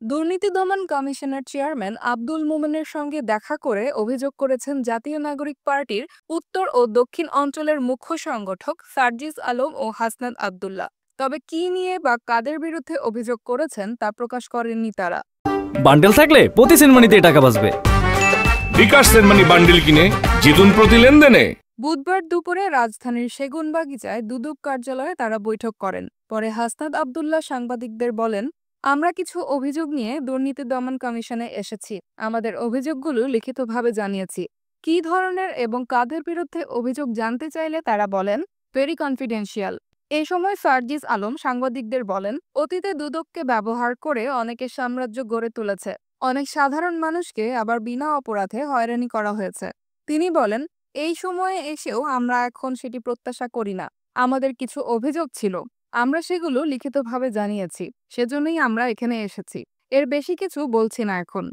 দুর্নীতি দমন কমিশনের চেয়ারম্যান আব্দুল মোমেনের সঙ্গে দেখা করে অভিযোগ করেছেন জাতীয় নাগরিক পার্টির উত্তর ও দক্ষিণ অঞ্চলের মুখ্য সংগঠক সার্জিস আলম ও হাসনাত আব্দুল্লাহ। তবে কি নিয়ে বা কাদের বিরুদ্ধে অভিযোগ করেছেন তা প্রকাশ করেননি তারা। বান্ডেল থাকলে প্রতি সেনমানিতে টাকা বাঁচবে। বিকাশ সেনমানি বান্ডেল কিনে জিতুন প্রতি লেনদেনে। বুধবার দুপুরে রাজধানীর সেগুনবাগিচায় দুদক কার্যালয়ে তারা বৈঠক করেন। পরে হাসনাত আব্দুল্লাহ সাংবাদিকদের বলেন, আমরা কিছু অভিযোগ নিয়ে দুর্নীতি দমন কমিশনে এসেছি। আমাদের অভিযোগগুলো লিখিতভাবে জানিয়েছি। কী ধরনের এবং কাদের বিরুদ্ধে অভিযোগ জানতে চাইলে তারা বলেন, ভেরি কনফিডেন্সিয়াল। এই সময় সার্জিস আলম সাংবাদিকদের বলেন, অতীতে দুদককে ব্যবহার করে অনেকে সাম্রাজ্য গড়ে তুলেছে। অনেক সাধারণ মানুষকে আবার বিনা অপরাধে হয়রানি করা হয়েছে। তিনি বলেন, এই সময়ে এসেও আমরা এখন সেটি প্রত্যাশা করি না। আমাদের কিছু অভিযোগ ছিল, আমরা সেগুলো লিখিতভাবে জানিয়েছি। সেজন্যই আমরা এখানে এসেছি। এর বেশি কিছু বলছি না এখন।